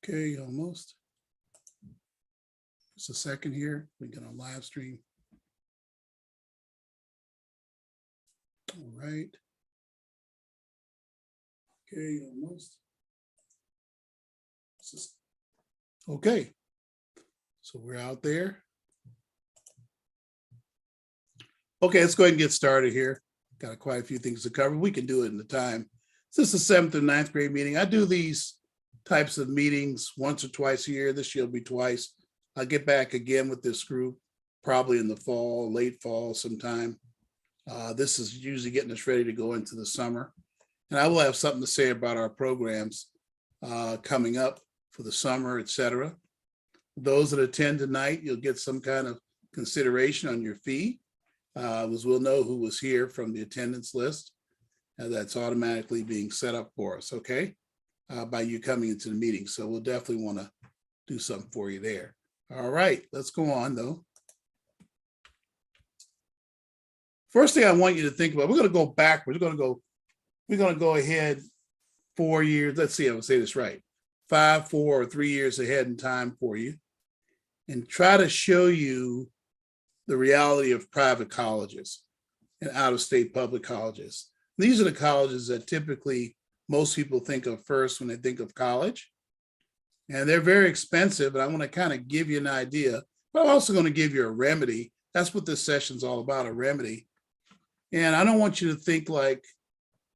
Okay, almost. Just a second here. We get on live stream. All right. Okay, almost. Okay. So we're out there. Okay, let's go ahead and get started here. Got quite a few things to cover. We can do it in the time. This is the 7th and 9th grade meeting. I do these types of meetings once or twice a year. This year will be twice. I'll get back again with this group, probably in the fall, late fall sometime. This is usually getting us ready to go into the summer. And I will have something to say about our programs coming up for the summer, etc. Those that attend tonight, you'll get some kind of consideration on your fee, as we'll know who was here from the attendance list. That's automatically being set up for us, okay, by you coming into the meeting. So we'll definitely want to do something for you there. All right, let's go on though. First thing I want you to think about, we're going to go backwards. We're going to go ahead 4 years. Let's see, I will say this right. 5, 4, or 3 years ahead in time for you, and try to show you the reality of private colleges and out-of-state public colleges. These are the colleges that typically most people think of first when they think of college. And they're very expensive, and I want to kind of give you an idea, but I'm also going to give you a remedy. That's what this session's all about, a remedy. And I don't want you to think like,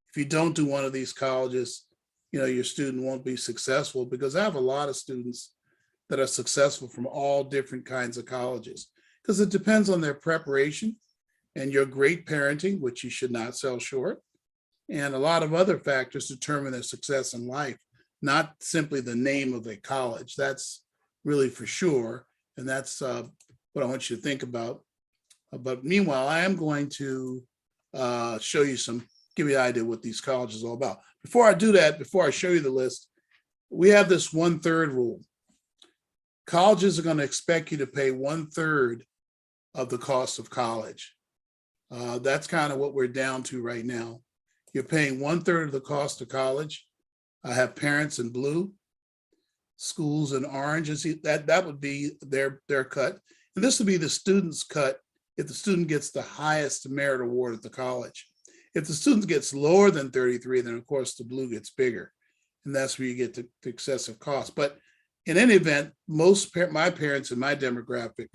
if you don't do one of these colleges, your student won't be successful, because I have a lot of students that are successful from all different kinds of colleges, because it depends on their preparation and your great parenting, which you should not sell short. And a lot of other factors determine their success in life, not simply the name of a college. That's really for sure. And that's what I want you to think about. But meanwhile, I am going to show you give you an idea what these colleges are all about. Before I do that, before I show you the list, we have this 1/3 rule. Colleges are going to expect you to pay 1/3 of the cost of college. That's kind of what we're down to right now. You're paying 1/3 of the cost of college. I have parents in blue, schools in orange. That would be their cut. And this would be the student's cut if the student gets the highest merit award at the college. If the student gets lower than 33, then of course the blue gets bigger. And that's where you get the excessive cost. But in any event, my parents in my demographic,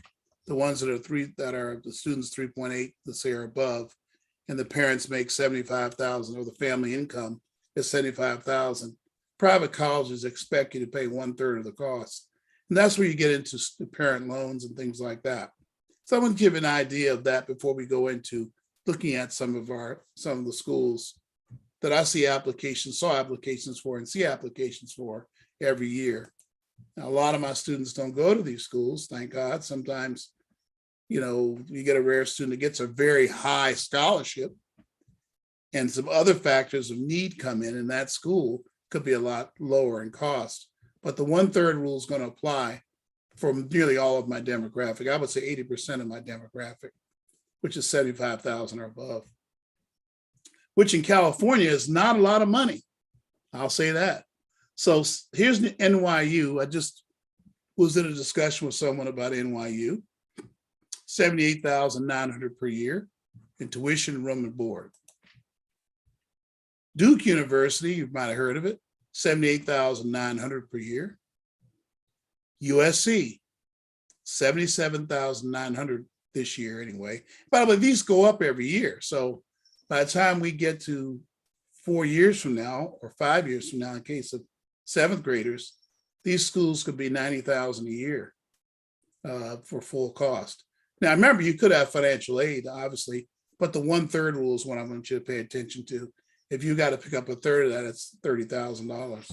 the ones that are the students 3.8, let's say, are above, and the parents make 75,000, or the family income is 75,000. Private colleges expect you to pay 1/3 of the cost. And that's where you get into parent loans and things like that. So I'm going to give an idea of that before we go into looking at some of the schools that I saw applications for and see applications for every year. Now, a lot of my students don't go to these schools, thank God. Sometimes, you get a rare student that gets a very high scholarship, and some other factors of need come in, and that school could be a lot lower in cost. But the 1/3 rule is going to apply for nearly all of my demographic. I would say 80% of my demographic, which is 75,000 or above, which in California is not a lot of money. I'll say that. So here's the NYU. I just was in a discussion with someone about NYU, $78,900 per year in tuition, room, and board. Duke University, you might have heard of it, $78,900 per year. USC, $77,900 this year anyway. By the way, these go up every year. So by the time we get to 4 years from now, or 5 years from now, in case of 7th graders, these schools could be $90,000 a year for full cost. Now, remember, you could have financial aid, obviously, but the 1/3 rule is what I want you to pay attention to. If you got to pick up 1/3 of that, it's $30,000.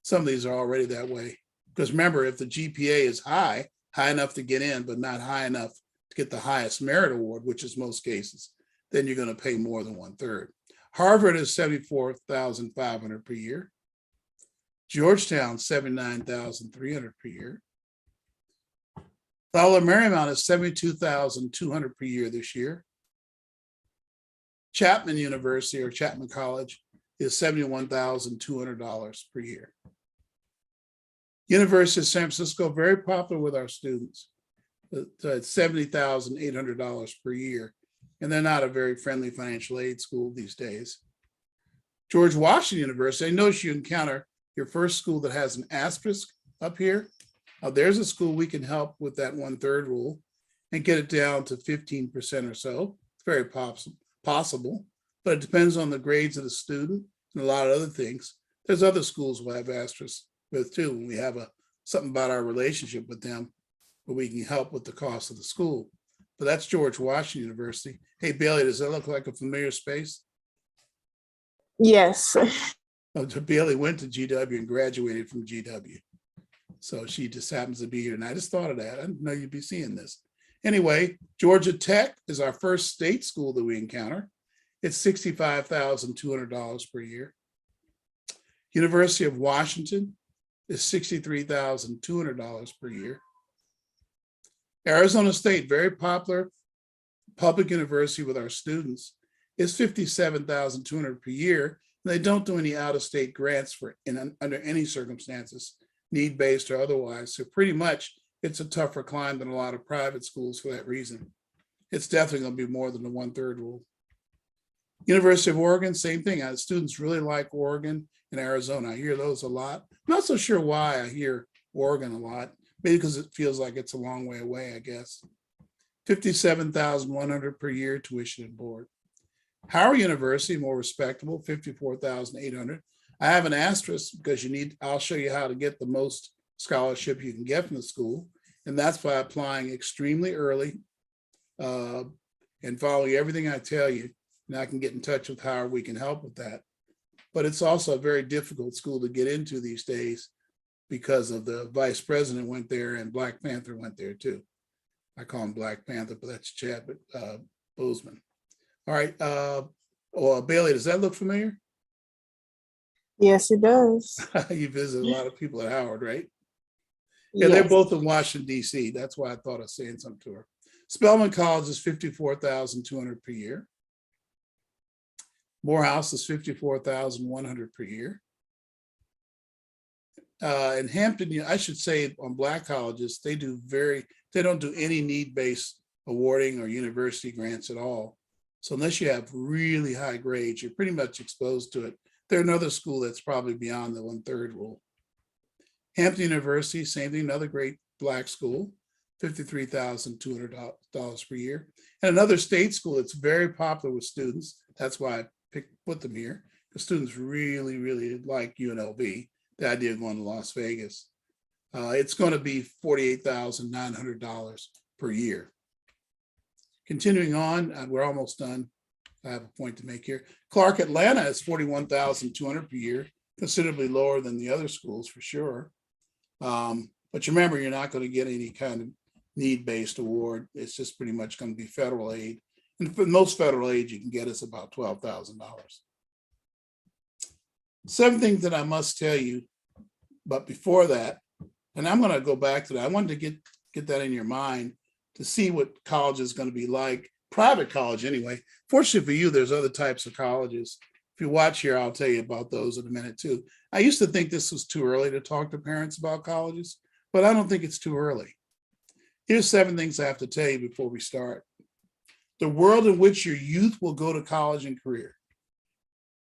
Some of these are already that way. Because remember, if the GPA is high enough to get in, but not high enough to get the highest merit award, which is most cases, then you're going to pay more than 1/3. Harvard is $74,500 per year. Georgetown, $79,300 per year. Loyola Marymount is $72,200 per year this year. Chapman University, or Chapman College, is $71,200 per year. University of San Francisco, very popular with our students. It's $70,800 per year. And they're not a very friendly financial aid school these days. George Washington University, I notice you encounter your first school that has an asterisk up here. There's a school we can help with that 1/3 rule and get it down to 15% or so. It's very possible, but it depends on the grades of the student and a lot of other things. There's other schools we'll have asterisks with too, when we have something about our relationship with them, where we can help with the cost of the school. But that's George Washington University. Hey, Bailey, does that look like a familiar space? Yes. Bailey went to GW and graduated from GW. So she just happens to be here. And I just thought of that. I didn't know you'd be seeing this. Anyway, Georgia Tech is our first state school that we encounter. It's $65,200 per year. University of Washington is $63,200 per year. Arizona State, very popular public university with our students, is $57,200 per year. And they don't do any out-of-state grants under any circumstances, need-based or otherwise. So pretty much it's a tougher climb than a lot of private schools for that reason. It's definitely going to be more than the 1/3 rule. University of Oregon, same thing. Students really like Oregon and Arizona. I hear those a lot. I'm not so sure why I hear Oregon a lot. Maybe because it feels like it's a long way away, I guess. $57,100 per year tuition and board. Howard University, more respectable, $54,800. I have an asterisk because I'll show you how to get the most scholarship you can get from the school. And that's by applying extremely early and following everything I tell you. And I can get in touch with Howard, we can help with that. But it's also a very difficult school to get into these days because of the vice president went there and Black Panther went there too. I call him Black Panther, but that's Chad Boseman. All right, Bailey, does that look familiar? Yes, it does. You visit a lot of people at Howard, right? Yeah, They're both in Washington, D.C. That's why I thought of saying something to her. Spelman College is $54,200 per year. Morehouse is $54,100 per year. In Hampton, I should say on Black colleges, they don't do any need-based awarding or university grants at all. So unless you have really high grades, you're pretty much exposed to it. There's another school that's probably beyond the 1/3 rule. Hampton University, same thing, another great Black school, $53,200 per year. And another state school that's very popular with students. That's why I put them here. The students really, really like UNLV, the idea of going to Las Vegas. It's going to be $48,900 per year. Continuing on, we're almost done. I have a point to make here. Clark Atlanta is $41,200 per year, considerably lower than the other schools for sure. But you remember, you're not going to get any kind of need-based award. It's just pretty much going to be federal aid. And for most federal aid you can get is about $12,000. 7 things that I must tell you, but before that, and I'm going to go back to that. I wanted to get that in your mind to see what college is going to be like, private college anyway. Fortunately for you, there's other types of colleges. If you watch here, I'll tell you about those in a minute too. I used to think this was too early to talk to parents about colleges, but I don't think it's too early. Here's 7 things I have to tell you before we start. The world in which your youth will go to college and career.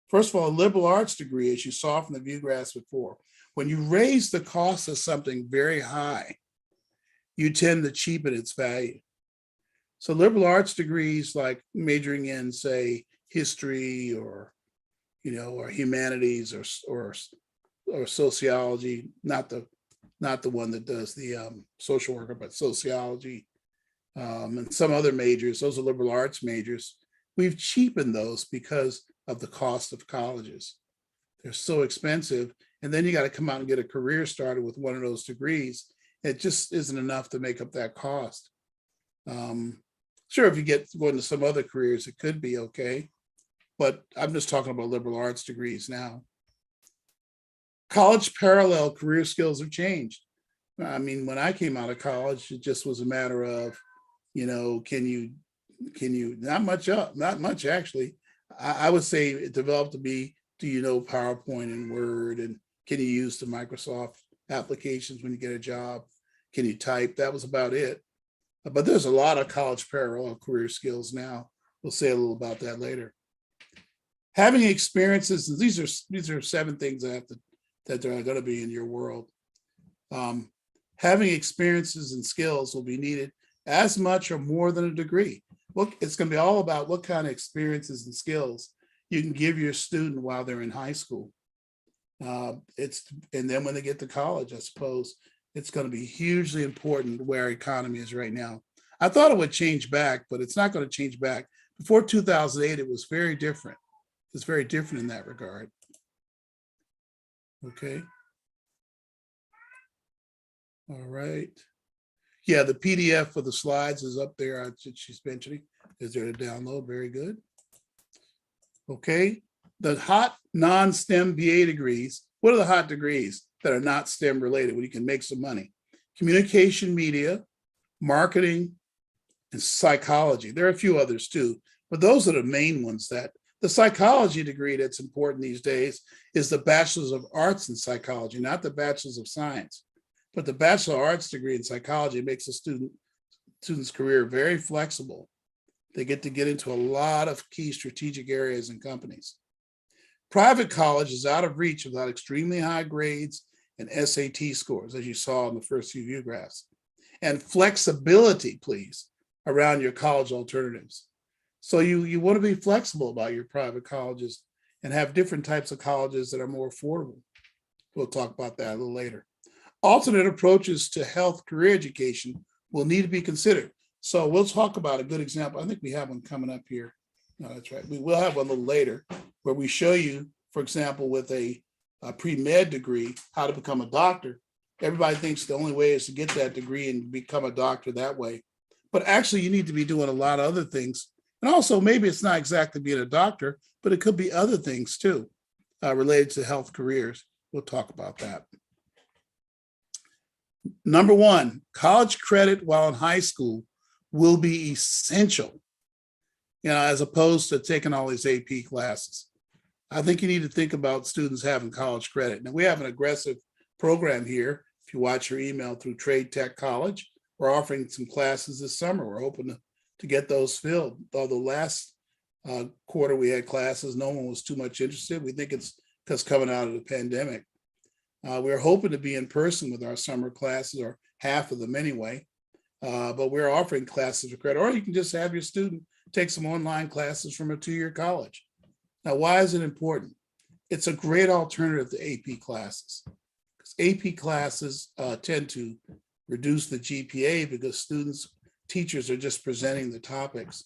First of all, a liberal arts degree, as you saw from the view graphs before, when you raise the cost of something very high, you tend to cheapen its value. So liberal arts degrees, like majoring in, say, history or humanities or sociology, not the one that does the social worker, but sociology and some other majors, those are liberal arts majors. We've cheapened those because of the cost of colleges. They're so expensive. And then you got to come out and get a career started with one of those degrees. It just isn't enough to make up that cost. Sure, if you go into some other careers, it could be okay. But I'm just talking about liberal arts degrees now. College parallel career skills have changed. I mean, when I came out of college, it just was a matter of, can you not much actually. I would say it developed to be, do you know PowerPoint and Word, and can you use the Microsoft applications when you get a job. Can you type? That was about it. But there's a lot of college parallel career skills now. We'll say a little about that later. Having experiences, and these are 7 things that are going to be in your world. Having experiences and skills will be needed as much or more than a degree. Well, it's going to be all about what kind of experiences and skills you can give your student while they're in high school. And then when they get to college, I suppose it's going to be hugely important where our economy is right now. I thought it would change back, but it's not going to change back. Before 2008, it was very different. It's very different in that regard. Okay. All right. Yeah, the PDF for the slides is up there. She's mentioning is there to download. Very good. Okay. The hot non-STEM BA degrees. What are the hot degrees that are not STEM related where you can make some money? Communication, media, marketing, and psychology. There are a few others too, but those are the main ones. That the psychology degree that's important these days is the Bachelor's of Arts in Psychology, not the Bachelor's of Science. But the Bachelor of Arts degree in psychology makes a student's career very flexible. They get to get into a lot of key strategic areas and companies. Private college is out of reach without extremely high grades and SAT scores, as you saw in the first few view graphs. And flexibility, please, around your college alternatives. So you want to be flexible about your private colleges and have different types of colleges that are more affordable. We'll talk about that a little later. Alternate approaches to health career education will need to be considered. So we'll talk about a good example. I think we have one coming up here. No, that's right. We will have one a little later where we show you, for example, with a pre-med degree, how to become a doctor. Everybody thinks the only way is to get that degree and become a doctor that way. But actually, you need to be doing a lot of other things. And also, maybe it's not exactly being a doctor, but it could be other things too, related to health careers. We'll talk about that. Number 1, college credit while in high school will be essential, as opposed to taking all these AP classes. I think you need to think about students having college credit. Now, we have an aggressive program here. If you watch your email through Trade Tech College, we're offering some classes this summer. We're hoping to get those filled. Although last quarter we had classes, no one was too much interested. We think it's because coming out of the pandemic. We're hoping to be in person with our summer classes, or half of them anyway, but we're offering classes for credit, or you can just have your student take some online classes from a 2-year college. Now, why is it important? It's a great alternative to AP classes. Because AP classes tend to reduce the GPA because teachers are just presenting the topics,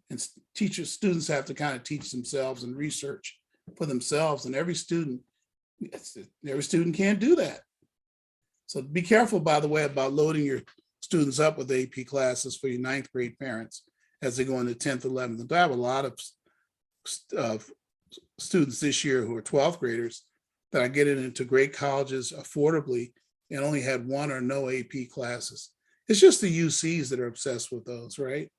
and students have to kind of teach themselves and research for themselves, and every student can't do that. So be careful, by the way, about loading your students up with AP classes for your 9th grade parents as they go into 10th, 11th. And I have a lot of students this year who are 12th graders that are getting into great colleges affordably and only had 1 or no AP classes. It's just the UCs that are obsessed with those, right?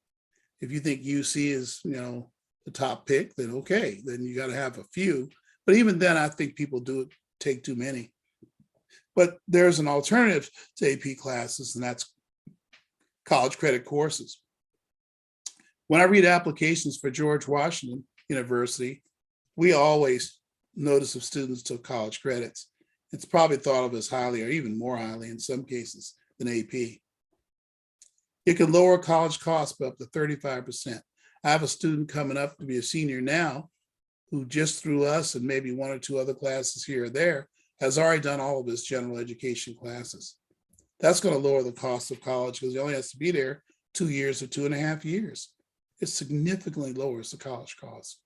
If you think UC is, the top pick, then okay, then you got to have a few. But even then, I think people take too many. But there's an alternative to AP classes, and that's college credit courses. When I read applications for George Washington University, we always notice if students took college credits. It's probably thought of as highly, or even more highly in some cases, than AP. It can lower college costs by up to 35%. I have a student coming up to be a senior now who just through us and maybe 1 or 2 other classes here or there has already done all of his general education classes. That's going to lower the cost of college because he only has to be there 2 years or 2.5 years. It significantly lowers the college cost.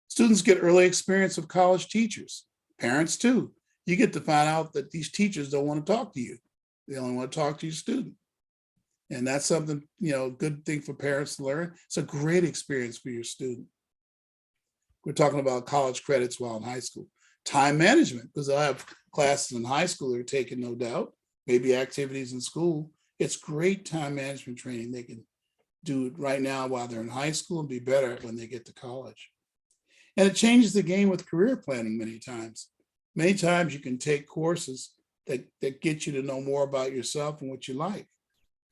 Students get early experience with college teachers, parents too. You get to find out that these teachers don't want to talk to you. They only want to talk to your student. And that's something, good thing for parents to learn. It's a great experience for your student. We're talking about college credits while in high school. Time management, because they'll have classes in high school they're taking, no doubt, maybe activities in school. It's great time management training. They can do it right now while they're in high school and be better when they get to college. And it changes the game with career planning many times. Many times you can take courses that get you to know more about yourself and what you like.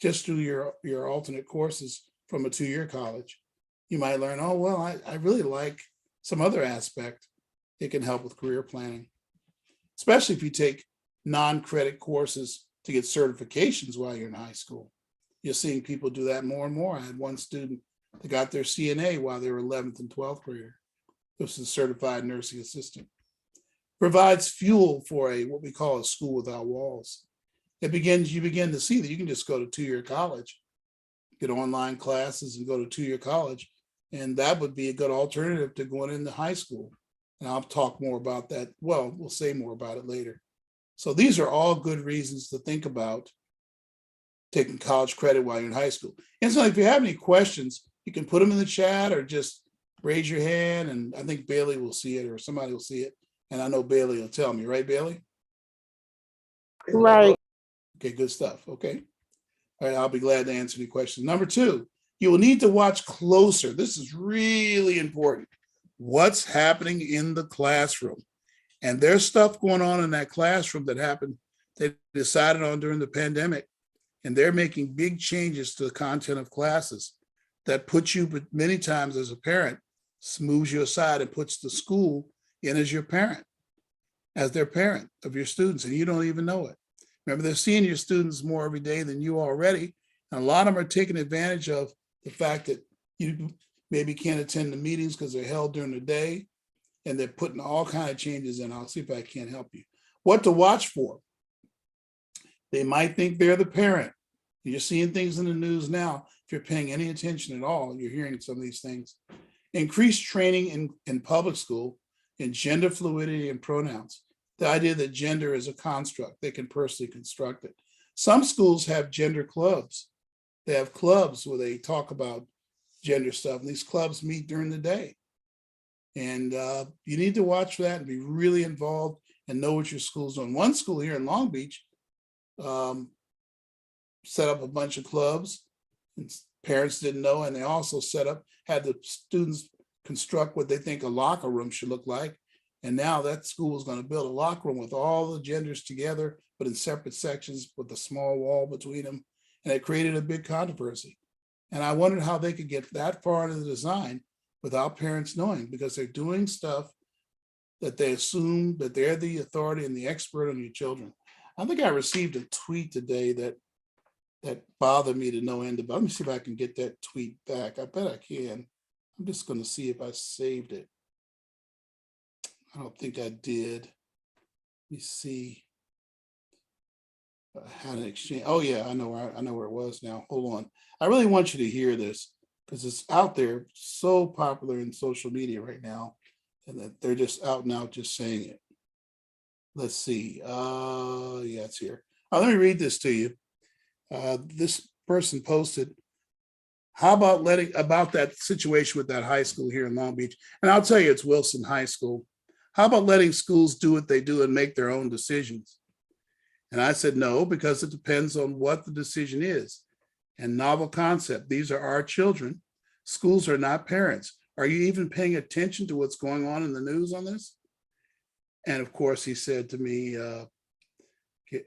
Just through your alternate courses from a 2-year college, you might learn, oh, well, I really like some other aspect. It can help with career planning, especially if you take non-credit courses to get certifications while you're in high school. You're seeing people do that more and more. I had one student that got their CNA while they were 11th and 12th grade. This is a certified nursing assistant. Provides fuel for what we call a school without walls. You begin to see that you can just go to 2-year college, get online classes and go to 2-year college. And that would be a good alternative to going into high school. And I'll talk more about that. Well, we'll say more about it later. So these are all good reasons to think about taking college credit while you're in high school. And so if you have any questions, you can put them in the chat or just raise your hand. And I think Bailey will see it or somebody will see it. And I know Bailey will tell me, right, Bailey? Right. Okay, good stuff. Okay. All right, I'll be glad to answer any questions. Number 2, you will need to watch closer. This is really important. What's happening in the classroom? And there's stuff going on in that classroom that happened, they decided on during the pandemic. And they're making big changes to the content of classes that puts you, but many times as a parent, moves you aside and puts the school in as your parent, as their parent of your students, and you don't even know it. Remember, they're seeing your students more every day than you already. And a lot of them are taking advantage of the fact that you maybe can't attend the meetings because they're held during the day. And they're putting all kinds of changes in. I'll see if I can help you. What to watch for. They might think they're the parent. You're seeing things in the news now. If you're paying any attention at all, you're hearing some of these things. Increased training in public school in gender fluidity and pronouns. The idea that gender is a construct, they can personally construct it. Some schools have gender clubs. They have clubs where they talk about gender stuff, and these clubs meet during the day. And you need to watch for that and be really involved and know what your school's doing. One school here in Long Beach set up a bunch of clubs, and parents didn't know, and they also had the students construct what they think a locker room should look like. And now that school is going to build a locker room with all the genders together, but in separate sections with a small wall between them. And it created a big controversy. And I wondered how they could get that far into the design without parents knowing, because they're doing stuff that they assume that they're the authority and the expert on your children. I think I received a tweet today that bothered me to no end. Let me see if I can get that tweet back. I bet I can. I'm just going to see if I saved it. I don't think I did. Let me see. I had an exchange. Oh yeah, I know where it was now. Hold on. I really want you to hear this because it's out there, so popular in social media right now, and that they're just out and out just saying it. Let's see. Yeah, it's here. Let me read this to you. This person posted, how about about that situation with that high school here in Long Beach? And I'll tell you, it's Wilson High School. How about letting schools do what they do and make their own decisions? And I said, no, because it depends on what the decision is. And novel concept, these are our children. Schools are not parents. Are you even paying attention to what's going on in the news on this? And of course, he said to me,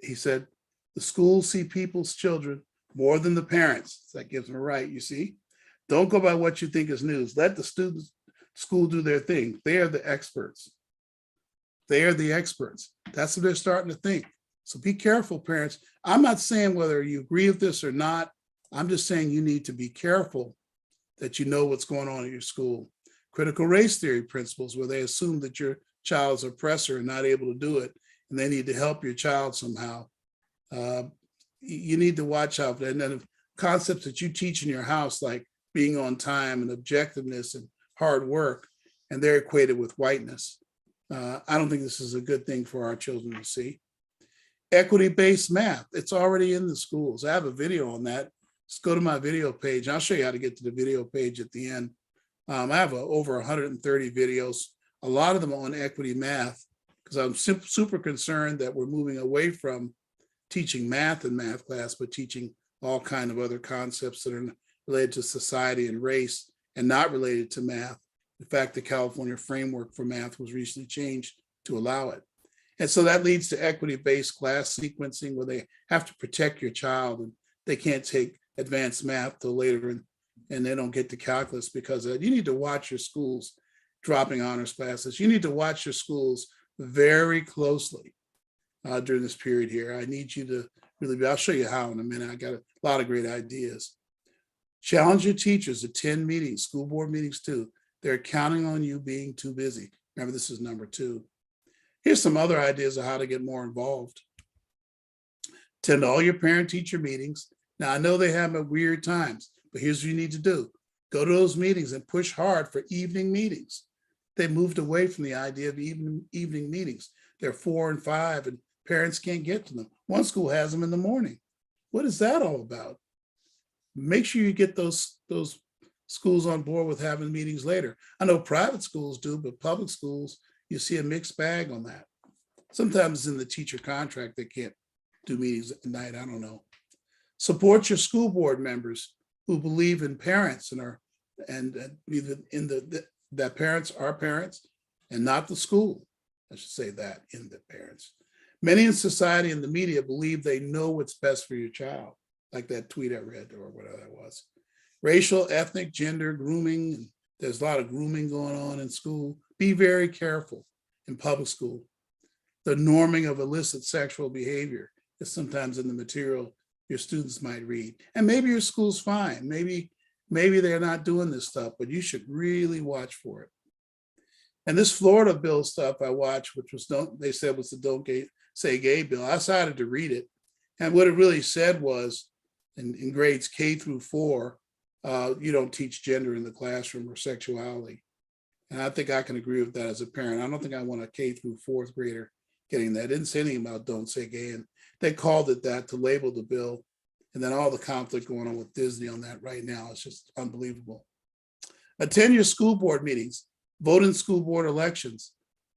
he said, the schools see people's children more than the parents. That gives them a right, you see. Don't go by what you think is news. Let the school do their thing. They are the experts. They are the experts. That's what they're starting to think. So be careful, parents. I'm not saying whether you agree with this or not. I'm just saying you need to be careful that you know what's going on at your school. Critical race theory principles, where they assume that your child's oppressor and not able to do it, and they need to help your child somehow. You need to watch out for that. And then concepts that you teach in your house, like being on time and objectiveness and hard work, and they're equated with whiteness. I don't think this is a good thing for our children to see. Equity-based math, it's already in the schools. I have a video on that. Just go to my video page. I'll show you how to get to the video page at the end. I have over 130 videos, a lot of them on equity math, because I'm super concerned that we're moving away from teaching math in math class, but teaching all kinds of other concepts that are related to society and race and not related to math. In fact, the California framework for math was recently changed to allow it. And so that leads to equity-based class sequencing where they have to protect your child and they can't take advanced math till later and they don't get to calculus because of that. You need to watch your schools dropping honors classes. You need to watch your schools very closely during this period here. I need you to really I'll show you how in a minute. I got a lot of great ideas. Challenge your teachers, attend meetings, school board meetings too. They're counting on you being too busy. Remember, this is number 2. Here's some other ideas of how to get more involved. Attend all your parent-teacher meetings. Now, I know they have at weird times, but here's what you need to do. Go to those meetings and push hard for evening meetings. They moved away from the idea of evening meetings. They're 4 and 5, and parents can't get to them. One school has them in the morning. What is that all about? Make sure you get those schools on board with having meetings later. I know private schools do, but public schools, you see a mixed bag on that. Sometimes in the teacher contract, they can't do meetings at night. I don't know. Support your school board members who believe in parents that parents are parents and not the school. I should say that, in the parents. Many in society and the media believe they know what's best for your child, like that tweet I read or whatever that was. Racial, ethnic, gender, grooming, and there's a lot of grooming going on in school. Be very careful in public school. The norming of illicit sexual behavior is sometimes in the material your students might read. And maybe your school's fine. Maybe they're not doing this stuff, but you should really watch for it. And this Florida bill stuff I watched, which was they said was the Don't Say Gay bill. I decided to read it. And what it really said was in grades K through 4, you don't teach gender in the classroom or sexuality. And I think I can agree with that as a parent. I don't think I want a K through 4th grader getting that. It didn't say anything about Don't Say Gay. And they called it that to label the bill. And then all the conflict going on with Disney on that right now is just unbelievable. Attend your school board meetings, vote in school board elections,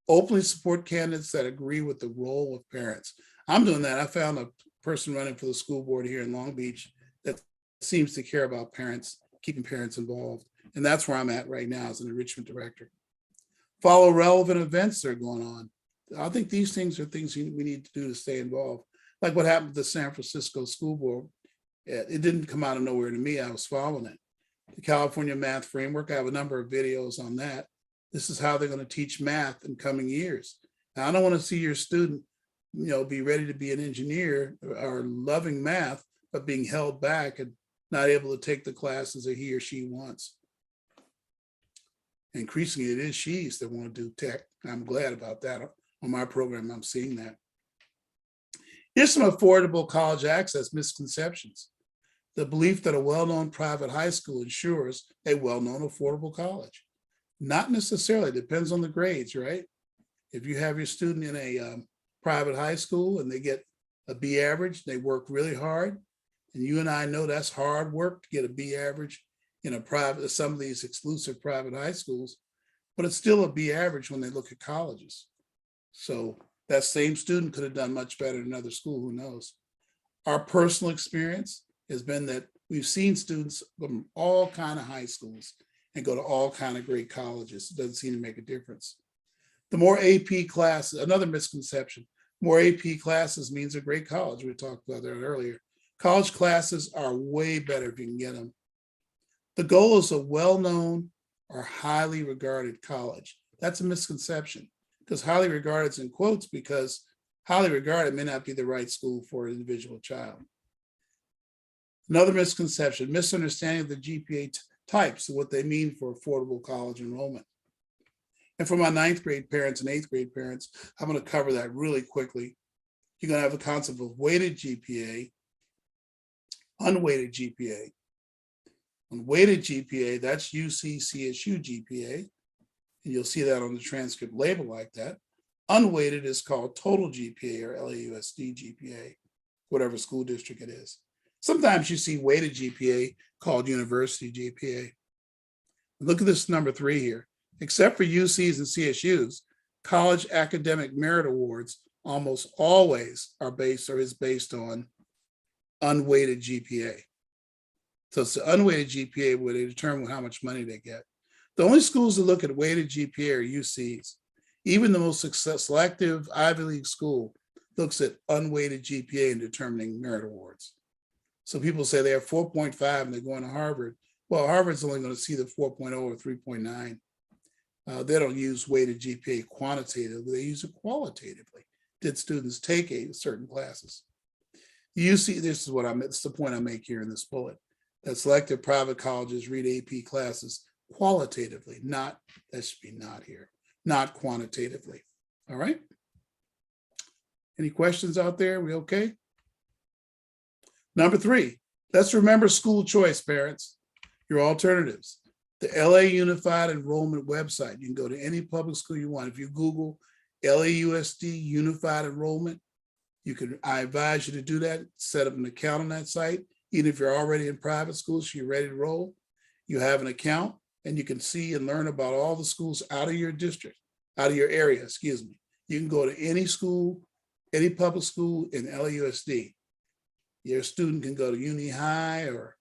openly support candidates that agree with the role of parents. I'm doing that. I found a person running for the school board here in Long Beach that seems to care about parents, keeping parents involved. And that's where I'm at right now as an enrichment director. Follow relevant events that are going on. I think these things are things we need to do to stay involved. Like what happened to the San Francisco School Board. It didn't come out of nowhere to me. I was following it. The California Math Framework, I have a number of videos on that. This is how they're going to teach math in coming years. Now, I don't want to see your student, be ready to be an engineer or loving math, but being held back and not able to take the classes that he or she wants. Increasingly, it is she's that want to do tech. I'm glad about that. On my program, I'm seeing that. Here's some affordable college access misconceptions. The belief that a well-known private high school ensures a well-known affordable college. Not necessarily, it depends on the grades, right? If you have your student in a private high school and they get a B average, they work really hard. And you and I know that's hard work to get a B average in some of these exclusive private high schools, but it's still a B average when they look at colleges. So that same student could have done much better in another school, who knows? Our personal experience has been that we've seen students from all kind of high schools and go to all kind of great colleges. It doesn't seem to make a difference. The more AP classes, another misconception, more AP classes means a great college. We talked about that earlier. College classes are way better if you can get them. The goal is a well-known or highly regarded college. That's a misconception, because highly regarded is in quotes, because highly regarded may not be the right school for an individual child. Another misconception, misunderstanding of the GPA types and what they mean for affordable college enrollment. And for my 9th grade parents and 8th grade parents, I'm going to cover that really quickly. You're going to have a concept of weighted GPA, unweighted GPA. Unweighted GPA, that's UC CSU GPA, and you'll see that on the transcript label like that. Unweighted is called total GPA or LAUSD GPA, whatever school district it is. Sometimes you see weighted GPA called university GPA. Look at this number 3 here. Except for UCs and CSUs, college academic merit awards almost always is based on unweighted GPA. So it's the unweighted GPA where they determine how much money they get. The only schools that look at weighted GPA are UCs. Even the most selective Ivy League school looks at unweighted GPA in determining merit awards. So people say they have 4.5 and they're going to Harvard. Well, Harvard's only going to see the 4.0 or 3.9. They don't use weighted GPA quantitatively, they use it qualitatively. Did students take certain classes? You see, this is the point I make here in this bullet, that selective private colleges read AP classes qualitatively, that should be not here, not quantitatively. All right. Any questions out there? We okay? Number 3, let's remember school choice, parents, your alternatives. The LA Unified Enrollment website, you can go to any public school you want. If you Google LAUSD Unified Enrollment, I advise you to do that, set up an account on that site. Even if you're already in private schools, you're ready to roll, you have an account and you can see and learn about all the schools out of your district, out of your area, excuse me. You can go to any school, any public school in LAUSD. Your student can go to Uni High or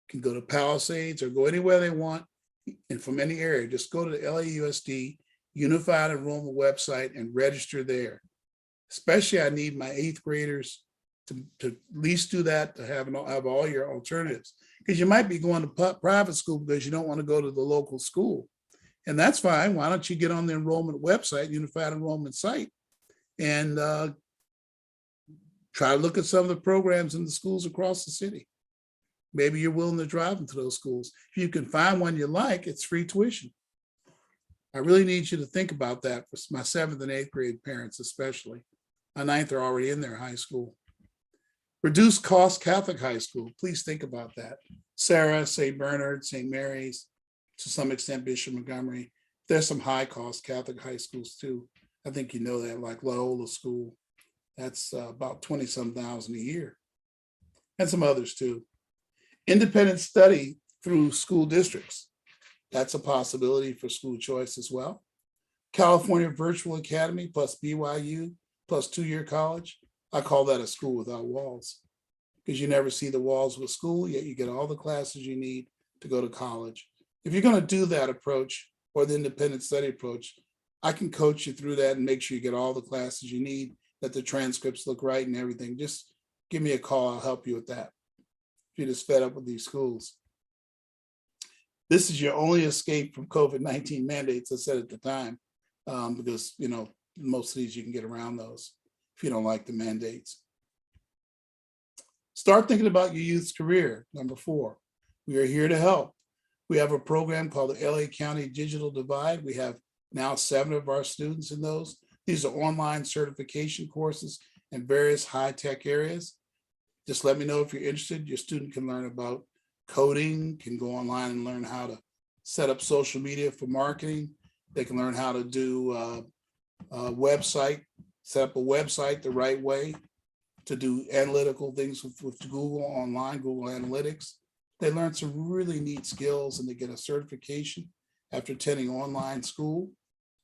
can go to Palisades or go anywhere they want and from any area. Just go to the LAUSD Unified Enrollment website and register there. Especially I need my 8th graders to at least do that, to have all your alternatives. Because you might be going to private school because you don't want to go to the local school. And that's fine. Why don't you get on the enrollment website, Unified Enrollment site, and try to look at some of the programs in the schools across the city. Maybe you're willing to drive them to those schools. If you can find one you like, it's free tuition. I really need you to think about that for my 7th and 8th grade parents, especially. My 9th are already in their high school. Reduced cost Catholic high school. Please think about that. Sarah, St. Bernard, St. Mary's, to some extent, Bishop Montgomery. There's some high cost Catholic high schools too. I think you know that, like Loyola School. That's about 20-some thousand a year. And some others too. Independent study through school districts. That's a possibility for school choice as well. California Virtual Academy plus BYU plus 2-year college. I call that a school without walls, because you never see the walls of a school, yet you get all the classes you need to go to college. If you're going to do that approach or the independent study approach, I can coach you through that and make sure you get all the classes you need, that the transcripts look right and everything. Just give me a call. I'll help you with that. If you're just fed up with these schools. This is your only escape from COVID-19 mandates, I said at the time, because, most of these you can get around those if you don't like the mandates. Start thinking about your youth's career. Number 4, we are here to help. We have a program called the LA County Digital Divide. We have now 7 of our students in those. These are online certification courses in various high-tech areas. Just let me know if you're interested. Your student can learn about coding, can go online and learn how to set up social media for marketing. They can learn how to do a website, set up a website the right way, to do analytical things with Google online, Google Analytics. They learn some really neat skills and they get a certification after attending online school.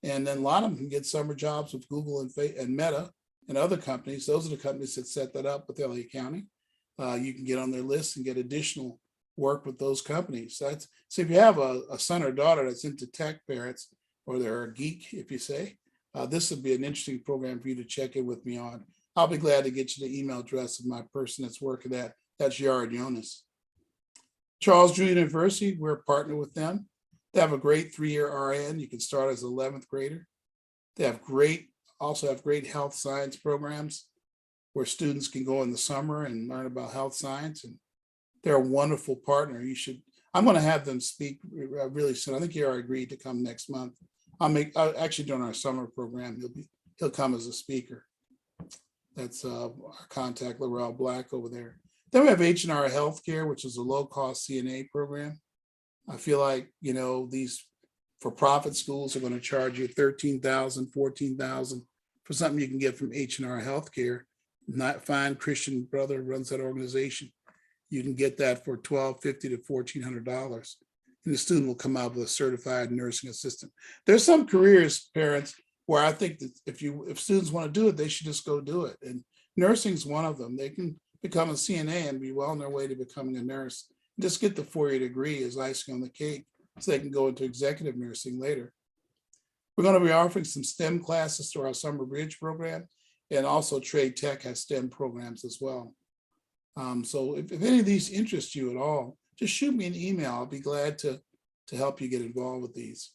And then a lot of them can get summer jobs with Google and Meta and other companies. Those are the companies that set that up with LA County. You can get on their list and get additional work with those companies. So if you have a son or daughter that's into tech, parents, or they're a geek, if you say, this would be an interesting program for you to check in with me on. I'll be glad to get you the email address of my person that's working that. That's Yard Jonas. Charles Drew University, we're a partner with them. They have a great 3-year RN. You can start as an 11th grader. They also have great health science programs where students can go in the summer and learn about health science. And they're a wonderful partner. I'm going to have them speak really soon. I think he already agreed to come next month. I'll actually during our summer program, he'll come as a speaker. That's our contact, Laurel Black over there. Then we have H&R Healthcare, which is a low-cost CNA program. I feel like, these for-profit schools are going to charge you $13,000, $14,000 for something you can get from H&R Healthcare. Not fine Christian brother runs that organization. You can get that for $1,250 to $1,400. And the student will come out with a certified nursing assistant. There's some careers, parents, where I think that if students want to do it, they should just go do it. And nursing is one of them. They can become a CNA and be well on their way to becoming a nurse. Just get the 4-year degree as icing on the cake so they can go into executive nursing later. We're going to be offering some STEM classes through our summer bridge program, and also Trade Tech has STEM programs as well. So if any of these interest you at all, just shoot me an email. I'll be glad to help you get involved with these.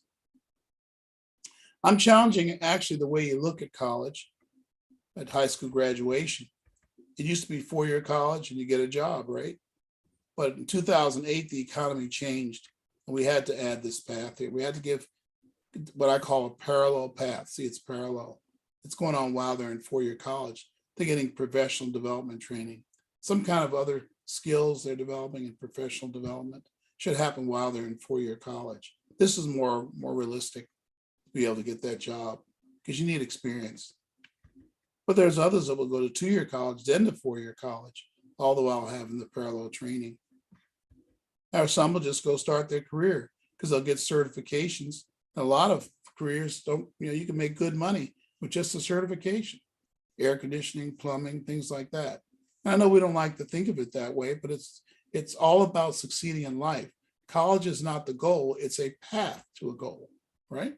I'm challenging actually the way you look at college, at high school graduation. It used to be 4-year college and you get a job, right? But in 2008, the economy changed and we had to add this path here. We had to give what I call a parallel path. See, it's parallel. It's going on while they're in 4-year college. They're getting professional development training. Some kind of other skills they're developing in professional development should happen while they're in 4-year college. This is more realistic to be able to get that job because you need experience. But there's others that will go to 2-year college, then to 4-year college, all the while having the parallel training. Or some will just go start their career because they'll get certifications. A lot of careers don't, you can make good money with just a certification, air conditioning, plumbing, things like that. And I know we don't like to think of it that way, but it's all about succeeding in life. College is not the goal, it's a path to a goal, right?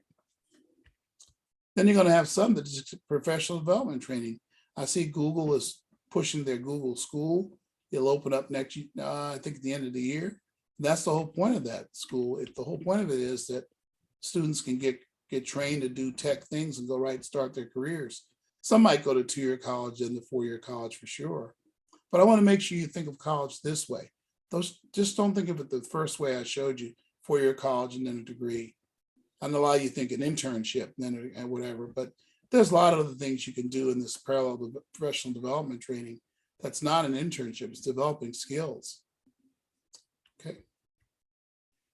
Then you're going to have some that is professional development training. I see Google is pushing their Google School. It'll open up next, I think at the end of the year. That's the whole point of that school. The whole point of it is that students can get trained to do tech things and go right and start their careers. Some might go to 2-year college and the 4-year college for sure. But I want to make sure you think of college this way. Just don't think of it the first way I showed you, 4-year college and then a degree. I know a lot of you think an internship and whatever, but there's a lot of other things you can do in this parallel professional development training. That's not an internship, it's developing skills. Okay.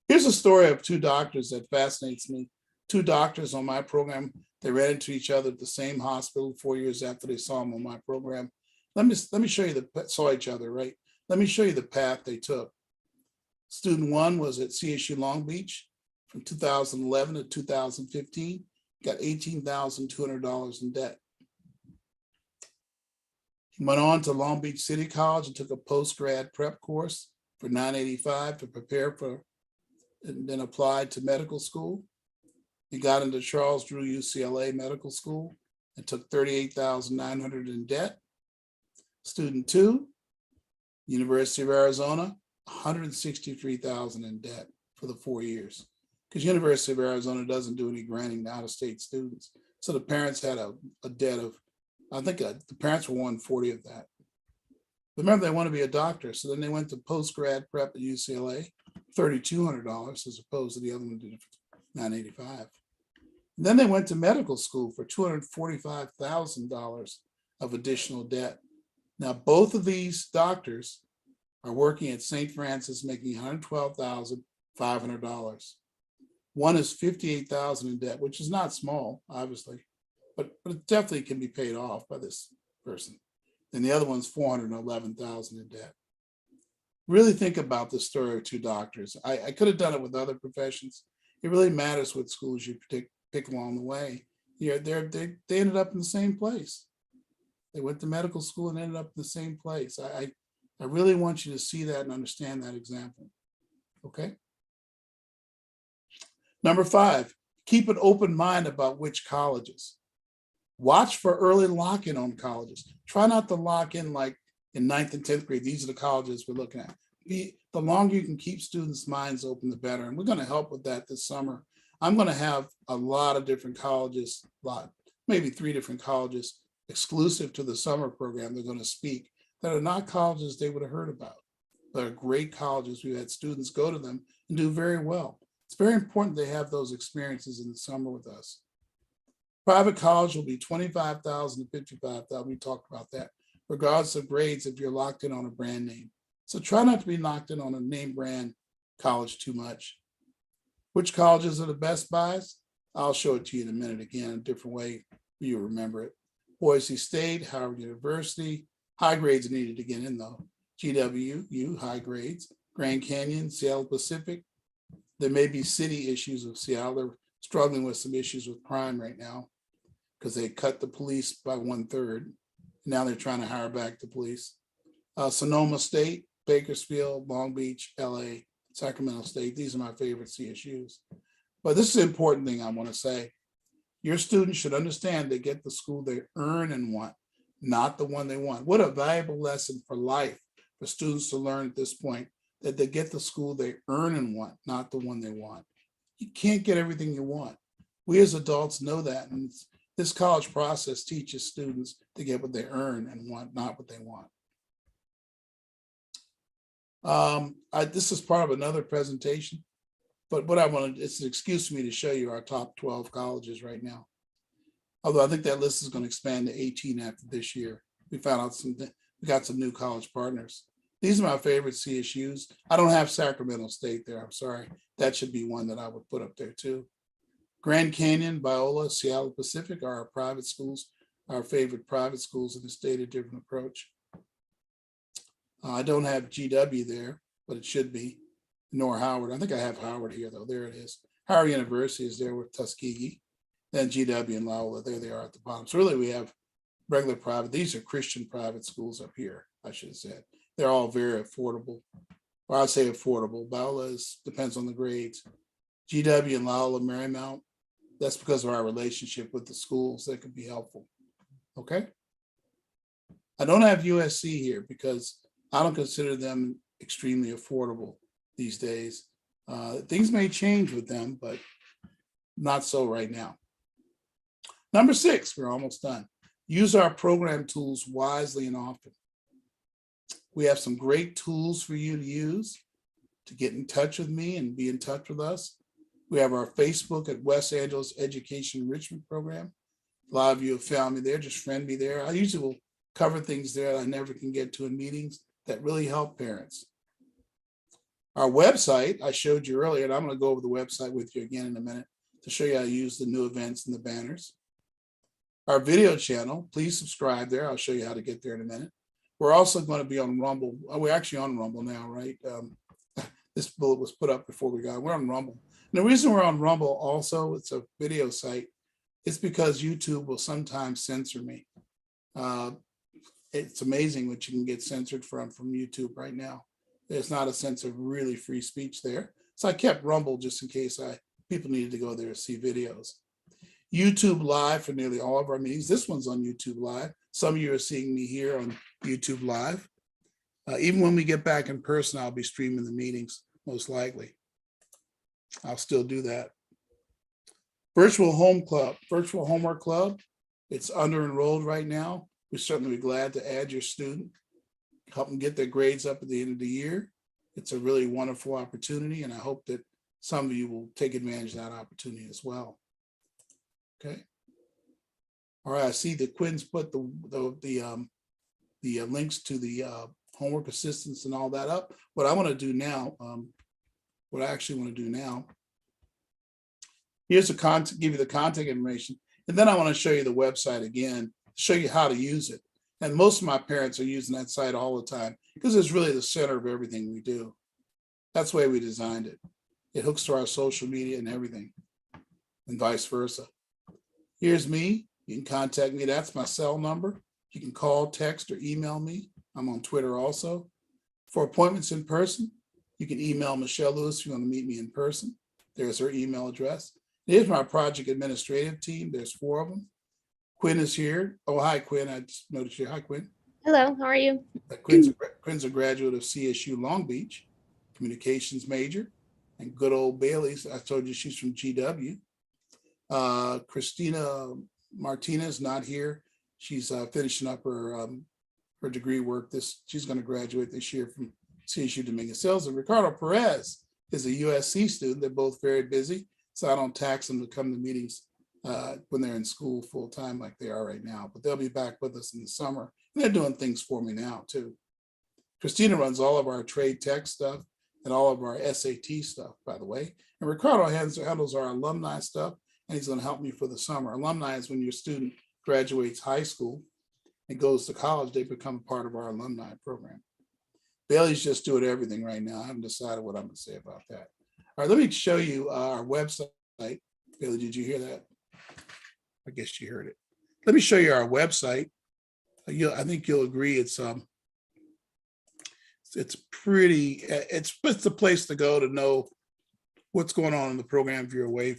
Here's a story of 2 doctors that fascinates me. 2 doctors on my program, they ran into each other at the same hospital 4 years after they saw them on my program. Let me show you saw each other, right? Let me show you the path they took. Student 1 was at CSU Long Beach from 2011 to 2015, got $18,200 in debt. He went on to Long Beach City College and took a post-grad prep course for $985 to prepare for, and then applied to medical school. He got into Charles Drew UCLA Medical School and took $38,900 in debt. Student 2, University of Arizona, $163,000 in debt for the 4 years, because University of Arizona doesn't do any granting to out-of-state students. So the parents had a debt of, I think the parents were 140 of that. But remember, they want to be a doctor. So then they went to post-grad prep at UCLA, $3,200 as opposed to the other one did $985. And then they went to medical school for $245,000 of additional debt. Now, both of these doctors are working at St. Francis, making $112,500. One is $58,000 in debt, which is not small, obviously, but it definitely can be paid off by this person. And the other one's $411,000 in debt. Really think about the story of 2 doctors. I could have done it with other professions. It really matters what schools you pick along the way. They ended up in the same place. They went to medical school and ended up in the same place. I really want you to see that and understand that example. Okay. Number 5, keep an open mind about which colleges. Watch for early lock-in on colleges. Try not to lock in like in 9th and 10th grade. These are the colleges we're looking at. The longer you can keep students' minds open, the better. And we're going to help with that this summer. I'm going to have a lot of different colleges, maybe 3 different colleges exclusive to the summer program. They're going to speak that are not colleges they would have heard about. They're great colleges. We've had students go to them and do very well. It's very important they have those experiences in the summer with us. Private college will be $25,000 to $55,000. We talked about that, regardless of grades if you're locked in on a brand name. So try not to be locked in on a name brand college too much. Which colleges are the best buys? I'll show it to you in a minute again, a different way you'll remember it. Boise State, Howard University, high grades are needed to get in though. GWU, high grades. Grand Canyon, Seattle Pacific. There may be city issues of Seattle. They're struggling with some issues with crime right now because they cut the police by 1/3. Now they're trying to hire back the police. Sonoma State, Bakersfield, Long Beach, LA, Sacramento State. These are my favorite CSUs. But this is an important thing I want to say. Your students should understand they get the school they earn and want, not the one they want. What a valuable lesson for life for students to learn at this point, that they get the school they earn and want, not the one they want. You can't get everything you want. We as adults know that. And this college process teaches students to get what they earn and want, not what they want. This is part of another presentation, but what I wanted, it's an excuse for me to show you our top 12 colleges right now. Although I think that list is going to expand to 18 after this year. We found out we got some new college partners. These are my favorite CSUs. I don't have Sacramento State there. I'm sorry. That should be one that I would put up there too. Grand Canyon, Biola, Seattle Pacific are our private schools, our favorite private schools in the state, a different approach. I don't have GW there, but it should be, nor Howard. I think I have Howard here though. There it is. Howard University is there with Tuskegee. Then GW and Loyola, there they are at the bottom. So really we have regular private. These are Christian private schools up here, I should have said. They're all very affordable. Or I'd say affordable. Biola depends on the grades. GW and Loyola Marymount, that's because of our relationship with the schools that could be helpful. Okay. I don't have USC here because I don't consider them extremely affordable these days. Things may change with them, but not so right now. Number 6, we're almost done. Use our program tools wisely and often. We have some great tools for you to use to get in touch with me and be in touch with us. We have our Facebook at West Angeles Education Enrichment Program. A lot of you have found me there, just friend me there. I usually will cover things there that I never can get to in meetings that really help parents. Our website, I showed you earlier, and I'm going to go over the website with you again in a minute to show you how to use the new events and the banners. Our video channel, please subscribe there. I'll show you how to get there in a minute. We're also going to be on Rumble. We're actually on Rumble now, right? This bullet was put up before we're on Rumble. And the reason we're on Rumble also, it's a video site, it's because YouTube will sometimes censor me. It's amazing what you can get censored from YouTube right now. There's not a sense of really free speech there. So I kept Rumble just in case people needed to go there to see videos. YouTube Live for nearly all of our meetings. This one's on YouTube Live. Some of you are seeing me here on YouTube Live. Even when we get back in person, I'll be streaming the meetings, most likely. I'll still do that. Virtual Homework Club. It's under enrolled right now. We're certainly glad to add your student, help them get their grades up at the end of the year. It's a really wonderful opportunity, and I hope that some of you will take advantage of that opportunity as well. Okay. All right. I see that Quinn's put the links to the homework assistance and all that up. What I want to do now, here's give you the contact information, and then I want to show you the website again, show you how to use it. And most of my parents are using that site all the time because it's really the center of everything we do. That's the way we designed it. It hooks to our social media and everything, and vice versa. Here's me. You can contact me. That's my cell number. You can call, text, or email me. I'm on Twitter also. For appointments in person, you can email Michelle Lewis if you want to meet me in person. There's her email address. Here's my project administrative team. There's 4 of them. Quinn is here. Oh, hi, Quinn. I just noticed you. Hi, Quinn. Hello, how are you? Quinn's a graduate of CSU Long Beach, communications major, and good old Bailey's. I told you she's from GW. Christina Martinez not here. She's finishing up her degree work. She's going to graduate this year from CSU Dominguez Hills. And Ricardo Perez is a USC student. They're both very busy, so I don't tax them to come to meetings when they're in school full time like they are right now. But they'll be back with us in the summer. And they're doing things for me now too. Christina runs all of our trade tech stuff and all of our SAT stuff, by the way. And Ricardo handles our alumni stuff, and he's going to help me for the summer. Alumni is when your student graduates high school and goes to college, they become a part of our alumni program. Bailey's just doing everything right now. I haven't decided what I'm going to say about that. All right, let me show you our website. Bailey, did you hear that? I guess you heard it. Let me show you our website. I think you'll agree it's pretty. It's the place to go to know what's going on in the program if you're away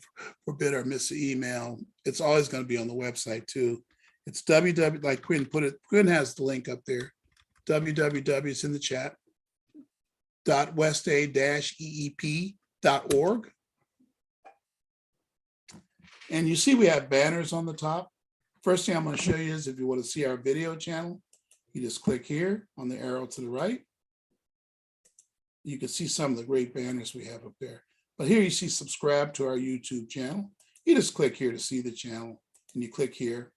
for a bit or miss the email. It's always going to be on the website too. It's www, like Quinn put it, Quinn has the link up there. www, it's in the chat, westa-eep.org. And you see we have banners on the top. First thing I'm going to show you is if you want to see our video channel, you just click here on the arrow to the right. You can see some of the great banners we have up there. But here you see subscribe to our YouTube channel. You just click here to see the channel, and you click here.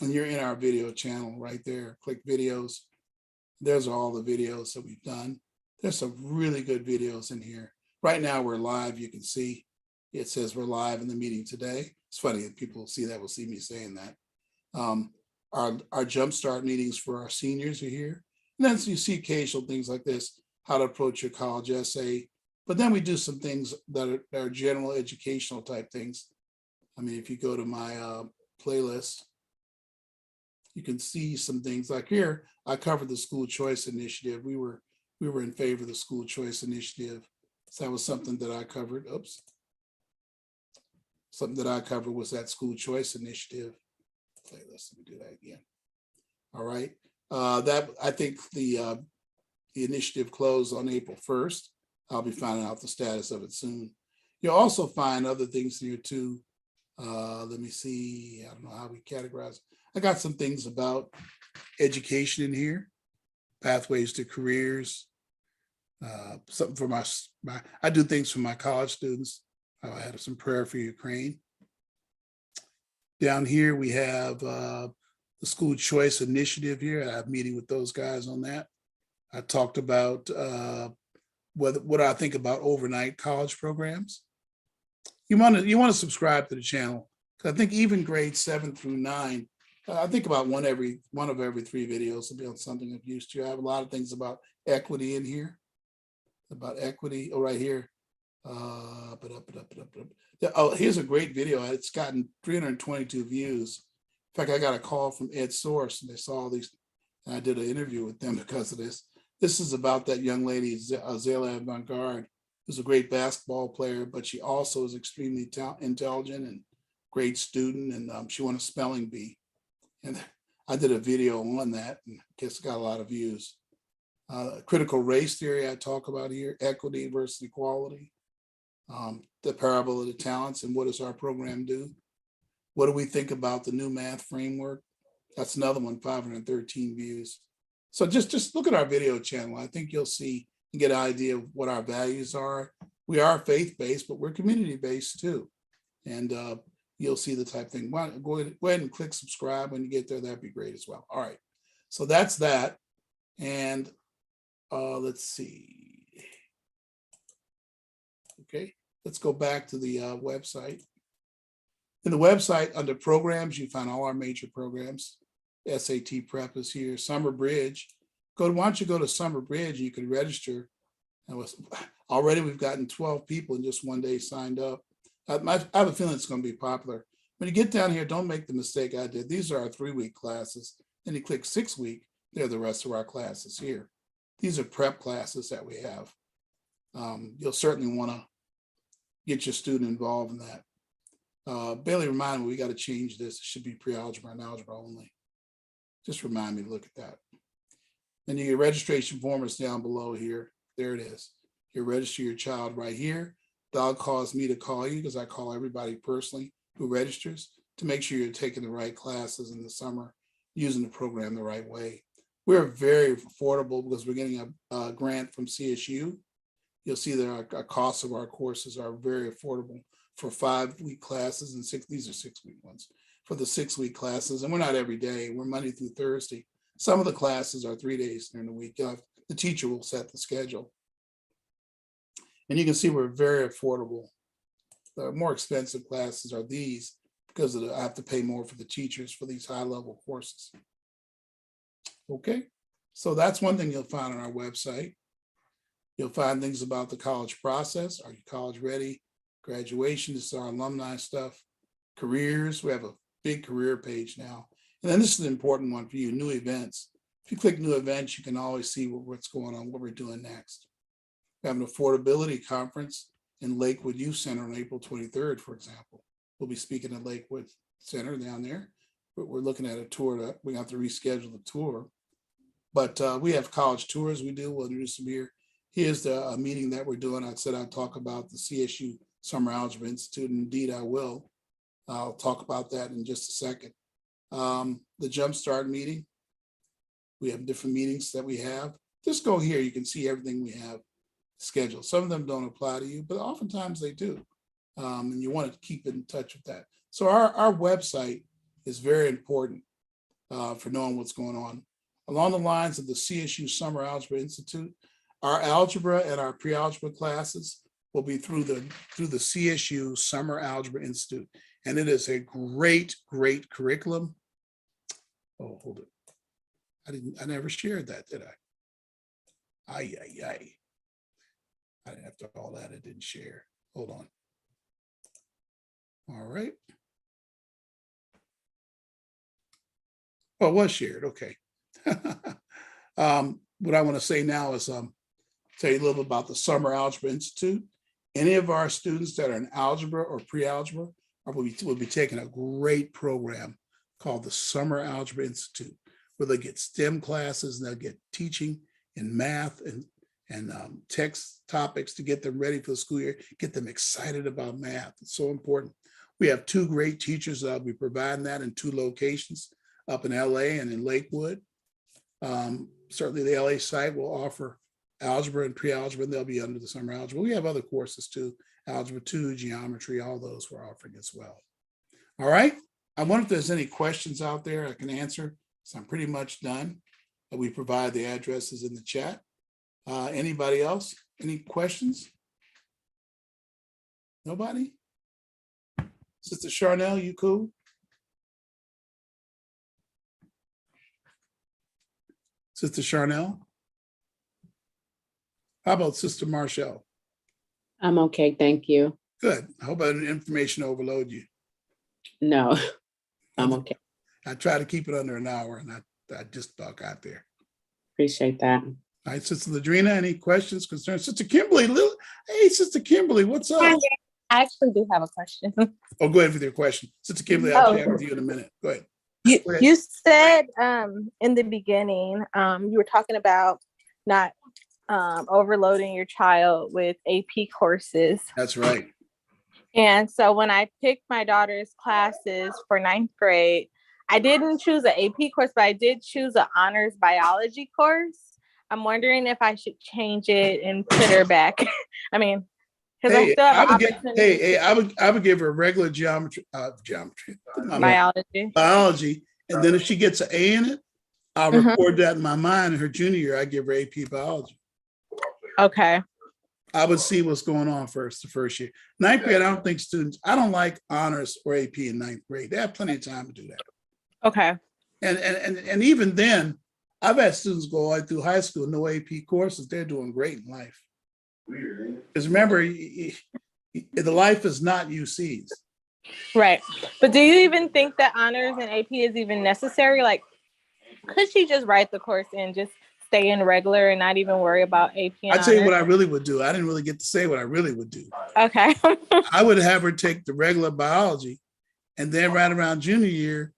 And you're in our video channel right there. Click videos. There's all the videos that we've done. There's some really good videos in here. Right now we're live, you can see. It says we're live in the meeting today. It's funny that people see that, will see me saying that. Our jumpstart meetings for our seniors are here. And then you see occasional things like this, how to approach your college essay. But then we do some things that are general educational type things. I mean, if you go to my playlist, you can see some things like here, I covered the school choice initiative. We were in favor of the school choice initiative. So that was something that I covered. Oops. Something that I covered was that school choice initiative. Playlist, let me do that again. All right. That I think the initiative closed on April 1st. I'll be finding out the status of it soon. You'll also find other things here too. Let me see. I don't know how we categorize. I got some things about education in here, pathways to careers, something for my I do things for my college students. I had some prayer for Ukraine. Down here we have the school choice initiative here. I have a meeting with those guys on that. I talked about what I think about overnight college programs. You want to subscribe to the channel, because I think even grades 7 through 9, I think about one of every 3 videos will be on something I'm used to. I have a lot of things about equity in here, about equity. Oh, right here. Oh, here's a great video. It's gotten 322 views. In fact, I got a call from Ed Source, and they saw these, and I did an interview with them because of this. This is about that young lady, Azalea Vanguard, who's a great basketball player, but she also is extremely intelligent and great student, and she won a spelling bee. And I did a video on that, and I guess it got a lot of views. Critical race theory I talk about here, equity versus equality, the parable of the talents, and what does our program do? What do we think about the new math framework? That's another one, 513 views. So just look at our video channel. I think you'll see and get an idea of what our values are. We are faith-based, but we're community-based too. And you'll see the type of thing. Go ahead and click subscribe when you get there. That'd be great as well. All right. So that's that. And let's see. Okay. Let's go back to the website. In the website, under programs, you find all our major programs. SAT Prep is here. Summer Bridge. Why don't you go to Summer Bridge and you can register. Already we've gotten 12 people in just one day signed up. I have a feeling it's going to be popular. When you get down here, don't make the mistake I did. These are our 3-week classes. Then you click 6-week. They're the rest of our classes here. These are prep classes that we have. You'll certainly want to get your student involved in that. Bailey reminded me we got to change this. It should be pre-algebra and algebra only. Just remind me to look at that. And your registration form is down below here. There it is. You register your child right here. Dog calls me to call you because I call everybody personally who registers to make sure you're taking the right classes in the summer, using the program the right way. We're very affordable because we're getting a grant from CSU. You'll see that our costs of our courses are very affordable for 5-week classes and these are 6-week ones for the 6-week classes. And we're not every day, we're Monday through Thursday. Some of the classes are 3 days during the week. The teacher will set the schedule. And you can see we're very affordable. The more expensive classes are these because I have to pay more for the teachers for these high-level courses. Okay, so that's one thing you'll find on our website. You'll find things about the college process. Are you college ready? Graduation, this is our alumni stuff. Careers, we have a big career page now. And then this is an important one for you, new events. If you click new events, you can always see what's going on, what we're doing next. We have an affordability conference in Lakewood Youth Center on April 23rd, for example. We'll be speaking at Lakewood Center down there. But we're looking at a tour. We have to reschedule the tour. But we have college tours we do. We'll introduce them here. Here's the meeting that we're doing. I said I'd talk about the CSU Summer Algebra Institute. Indeed, I will. I'll talk about that in just a second. The Jumpstart meeting. We have different meetings that we have. Just go here. You can see everything we have scheduled. Some of them don't apply to you, but oftentimes they do. And you want to keep in touch with that. So our website is very important for knowing what's going on. Along the lines of the CSU Summer Algebra Institute, our algebra and our pre-algebra classes will be through the CSU Summer Algebra Institute. And it is a great, great curriculum. Oh, hold it. I never shared that, did I? I didn't have to all that, I didn't share. Hold on. All right. Oh, it was shared, okay. What I want to say now is tell you a little bit about the Summer Algebra Institute. Any of our students that are in algebra or pre-algebra will be taking a great program called the Summer Algebra Institute, where they get STEM classes and they'll get teaching in math and text topics to get them ready for the school year, get them excited about math. It's so important. We have two great teachers that'll be providing that in two locations, up in LA and in Lakewood. Certainly the LA site will offer algebra and pre-algebra, and they'll be under the summer algebra. We have other courses too, algebra 2, geometry, all those we're offering as well. All right, I wonder if there's any questions out there I can answer. So I'm pretty much done. We provide the addresses in the chat. Anybody else? Any questions? Nobody? Sister Charnel, you cool? Sister Charnel? How about Sister Marshall? I'm okay, thank you. Good. I hope I didn't information overload you. No, I'm okay. I try to keep it under an hour, and I just about got there. Appreciate that. All right, Sister Ladrina, any questions, concerns? Sister Kimberly, hey, Sister Kimberly, what's up? I actually do have a question. Oh, go ahead with your question. Sister Kimberly, I'll chat with you in a minute. Go ahead. You said in the beginning, you were talking about not overloading your child with AP courses. That's right. And so when I picked my daughter's classes for 9th grade, I didn't choose an AP course, but I did choose an honors biology course. I'm wondering if I should change it and put her back. I mean, because I still have an opportunity. I would give her regular geometry, biology, and then if she gets an A in it, I'll record that in my mind. In her junior year, I give her AP biology. Okay. I would see what's going on the first year. 9th grade, I don't like honors or AP in 9th grade. They have plenty of time to do that. Okay. And even then, I've had students go all the way through high school, no AP courses. They're doing great in life. Because remember, the life is not UC's. Right. But do you even think that honors and AP is even necessary? Like, could she just write the course and just stay in regular and not even worry about AP and I'll tell you what I really would do. I didn't really get to say what I really would do. Okay. I would have her take the regular biology, and then right around junior year,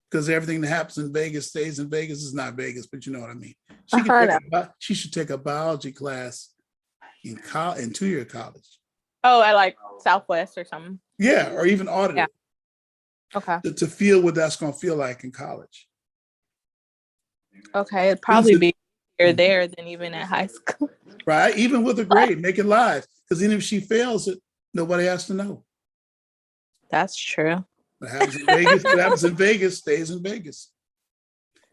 because everything that happens in Vegas stays in Vegas. Is not Vegas, but you know what I mean. She should take a biology class in 2-year college. Oh, I like Southwest or something. Yeah, or even audit. Yeah. Okay. To feel what that's going to feel like in college. Okay, it'd probably be there than even at high school. Right, even with a grade, make it live. Because even if she fails it, nobody has to know. That's true. What happens in Vegas stays in Vegas.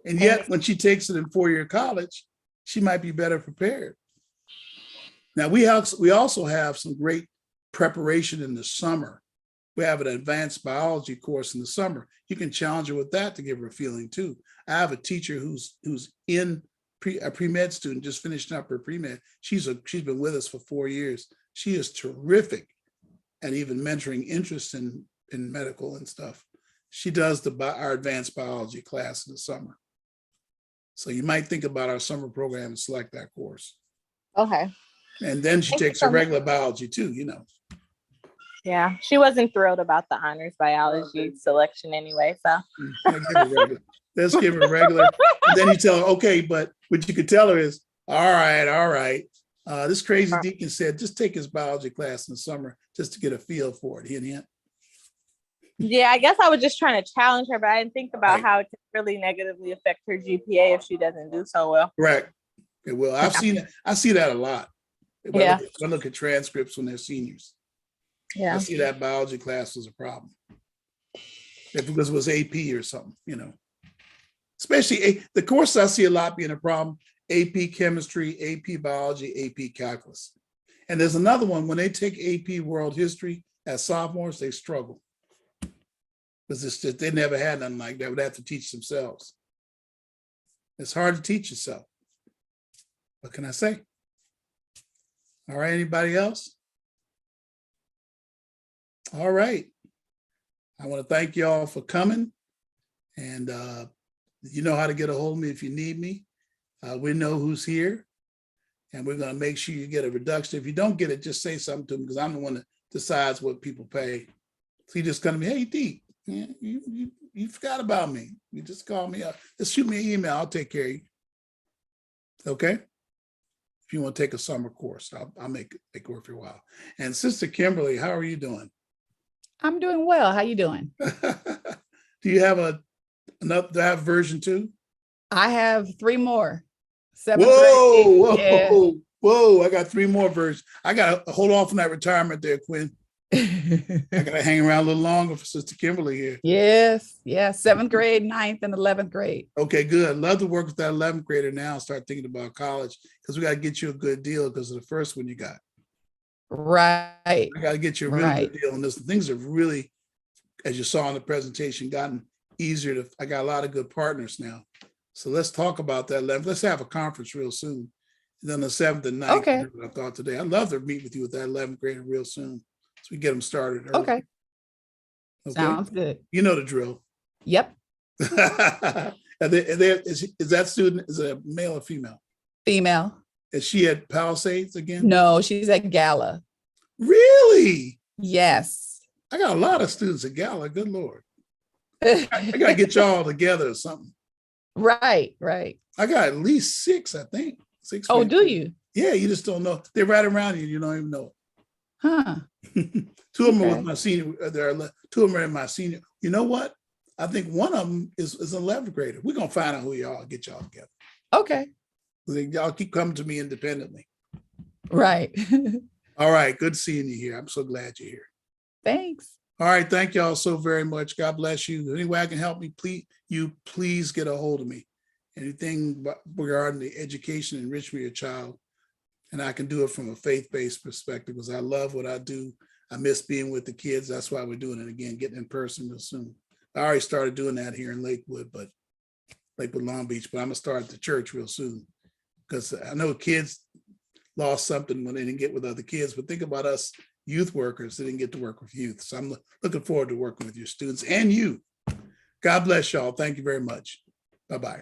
And yet, when she takes it in 4-year college, she might be better prepared. Now, we also have some great preparation in the summer. We have an advanced biology course in the summer. You can challenge her with that to give her a feeling too. I have a teacher who's in a pre-med student, just finishing up her pre-med. She's been with us for 4 years. She is terrific and even mentoring interest in medical and stuff. She does our advanced biology class in the summer. So you might think about our summer program and select that course. Okay. And then she Thank you takes her so much. regular biology too, you know. Yeah, she wasn't thrilled about the honors biology selection anyway. So Yeah, give her regular. Let's give her regular. And then you tell her, okay, but what you could tell her is, all right. This crazy deacon said, just take his biology class in the summer just to get a feel for it. Hint, hint. yeah, I guess I was just trying to challenge her, but I didn't think about Right. how it could really negatively affect her GPA if she doesn't do so well. Correct. It will. I've seen it. I see that a lot. If Yeah. I look at transcripts when they're seniors. I Yeah. see that biology class was a problem. Because it was AP or something, you know. Especially the course I see a lot being a problem, AP chemistry, AP biology, AP calculus. And there's another one, when they take AP world history as sophomores, they struggle. Because it's just, they never had nothing like that. Would have to teach themselves. It's hard to teach yourself. What can I say? All right, anybody else? All right. I want to thank you all for coming. And you know how to get a hold of me if you need me. We know who's here. And we're going to make sure you get a reduction. If you don't get it, just say something to them, because I'm the one that decides what people pay. So you just come to me, hey, D, yeah, you forgot about me. You just call me up. Just shoot me an email. I'll take care of you. Okay? If you want to take a summer course, I'll make it worth your while. And Sister Kimberly, how are you doing? I'm doing well. How you doing? Do you have enough to have version 2? I have 3 more. 7th Whoa, grade. whoa! I got 3 more versions. I got to hold off on that retirement there, Quinn. I got to hang around a little longer for Sister Kimberly here. Yes. 7th grade, 9th, and 11th grade. Okay, good. I'd love to work with that 11th grader now and start thinking about college, because we got to get you a good deal because of the first one you got. Right. I got to get you a really good deal on this. Things have really, as you saw in the presentation, gotten easier I got a lot of good partners now. So let's talk about that 11th. Let's have a conference real soon. And then the 7th and 9th, Okay. I thought today. I'd love to meet with you with that 11th grader real soon, so we get them started early. Okay. Sounds good. You know the drill. Yep. Is that student, is it a male or female? Female. Is she at Palisades again? No, she's at Gala. Really? Yes. I got a lot of students at Gala. Good Lord. I got to get y'all together or something. Right. I got at least 6, I think. 6. Oh, do you? Yeah, you just don't know. They're right around you. You don't even know. Huh. 2 of them are with my senior. 2 of them are in my senior. You know what? I think one of them is an 11th grader. We're going to find out who y'all are, get y'all together. Okay. Y'all keep coming to me independently. Right. All right. Good seeing you here. I'm so glad you're here. Thanks. All right. Thank y'all so very much. God bless you. Any way I can help me, please get a hold of me. Anything regarding the education and enrichment of your child. And I can do it from a faith-based perspective, because I love what I do. I miss being with the kids. That's why we're doing it again, getting in person real soon. I already started doing that here in Lakewood, Long Beach, but I'm gonna start at the church real soon, because I know kids lost something when they didn't get with other kids, but think about us youth workers that didn't get to work with youth. So I'm looking forward to working with your students and you. God bless y'all. Thank you very much. Bye-bye.